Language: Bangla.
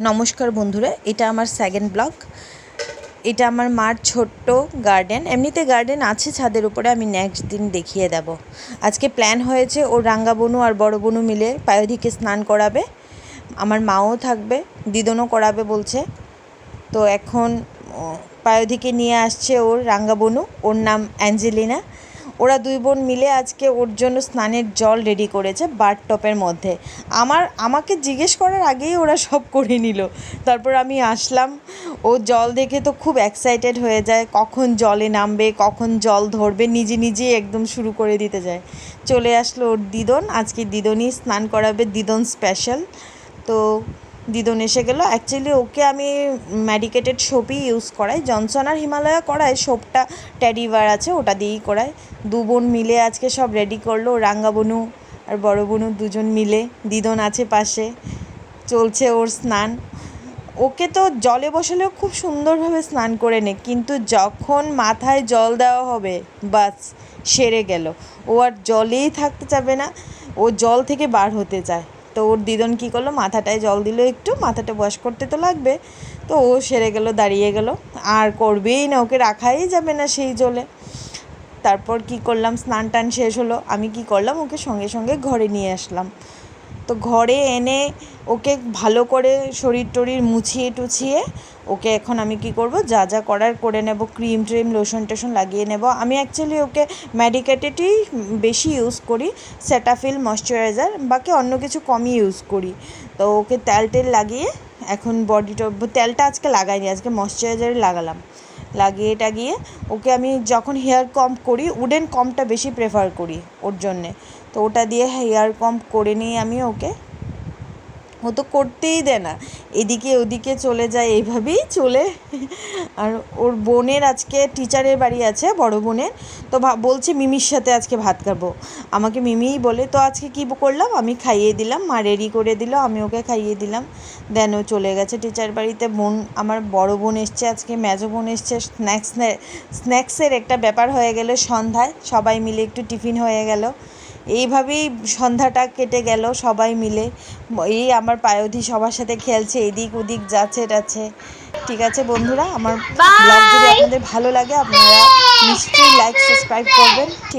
নমস্কার বন্ধুরা, এটা আমার সেকেন্ড ব্লগ। এটা আমার মার ছোট্ট গার্ডেন। এমনিতে গার্ডেন আছে ছাদের উপরে, আমি নেক্সট দিন দেখিয়ে দেব। আজকে প্ল্যান হয়েছে ওর রাঙ্গা বোনু আর বড় বোনু মিলে পায়োধিকে স্নান করাবে। আমার মাও থাকবে, দিদনও করাবে বলছে। তো এখন পায়োধিকে নিয়ে আসছে ওর রাঙ্গা বোনু, ওর নাম অ্যাঞ্জেলিনা। ওরা দুই বোন মিলে আজকে ওর জন্য স্নানের জল রেডি করেছে বাথটবের মধ্যে। আমাকে জিজ্ঞেস করার আগেই ওরা সব করে নিল। তারপর আমি আসলাম, ও জল দেখে তো খুব এক্সাইটেড হয়ে যায়, কখন জলে নামবে, কখন জল ধরবে, নিজে নিজেই একদম শুরু করে দিতে যায়। চলে আসলো ওর দিদন, আজকে দিদনই স্নান করাবে, দিদন স্পেশাল। তো দিদন এসে গেলো। অ্যাকচুয়ালি ওকে আমি মেডিকেটেড সোপই ইউজ করাই, জনসন আর হিমালয়া করাই, সোপটা ট্যাডিবার আছে ওটা দিয়েই করাই। দু বোন মিলে আজকে সব রেডি করলো, রাঙ্গা বোনু আর বড় বোনু দুজন মিলে। দিদন আছে পাশে, চলছে ওর স্নান। ওকে তো জলে বসালেও খুব সুন্দরভাবে স্নান করে নে, কিন্তু যখন মাথায় জল দেওয়া হবে বাস সেরে গেল। ও আর জলেই থাকতে চাবে না, ও জল থেকে বার হতে চায়। তো ওর দিদন কী করলো, মাথাটায় জল দিল, একটু মাথাটা ওয়াশ করতে তো লাগবে। তো ও সেরে গেল, দাঁড়িয়ে গেল, আর করবেই না, ওকে রাখাই যাবে না সেই জলে। তারপর কি করলাম, স্নান টান শেষ হলো, আমি কি করলাম, ওকে সঙ্গে সঙ্গে ঘরে নিয়ে আসলাম। তো ঘরে এনে ওকে ভালো করে শরীর টরীর মুছিয়ে টুছিয়ে ওকে এখন আমি কি করব, যা যা করার করে নেব, ক্রিম ট্রিম লোশন টোশন লাগিয়ে নেব। আমি অ্যাকচুয়ালি ওকে মেডিকেটেডই বেশি ইউজ করি, সেটাফিল ময়শ্চারাইজার, বাকি অন্য কিছু কমই ইউজ করি। তো ওকে তেল টেল লাগিয়ে এখন বডিটা, তেলটা আজকে লাগাইনি, আজকে ময়শ্চারাইজারই লাগালাম। লাগিয়ে টাগিয়ে ওকে আমি যখন হেয়ার কম্ব করি, উডেন কম্বটা বেশি প্রেফার করি ওর জন্যে। তো ওটা দিয়ে হেয়ার কম্ব করে নিয়ে আমি ওকে, ও তো করতেই দেয় না, এদিকে ওদিকে চলে যায়, এইভাবেই চলে। আর ওর বোনের আজকে টিচারের বাড়ি আছে, বড় বোনের। তো বলছে মিমির সাথে আজকে ভাত খাবো, আমাকে মিমিই বলে। তো আজকে কী করলাম, আমি খাইয়ে দিলাম, মা রেডি করে দিল, আমি ওকে খাইয়ে দিলাম। দেন ও চলে গেছে টিচার বাড়িতে। বোন, আমার বড় বোন এসছে আজকে, মেজো বোন এসছে। স্ন্যাক্সের একটা ব্যাপার হয়ে গেল সন্ধ্যায়, সবাই মিলে একটু টিফিন হয়ে গেল। এইভাবেই সন্ধ্যাটা কেটে গেল সবাই মিলে। এই আমার পায়োধি সবার সাথে খেলছে, এদিক ওদিক যাচ্ছে টাচ্ছে। ঠিক আছে বন্ধুরা, আমার ব্লগ যদি আপনাদের ভালো লাগে আপনারা নিশ্চয়ই লাইক সাবস্ক্রাইব করবেন। ঠিক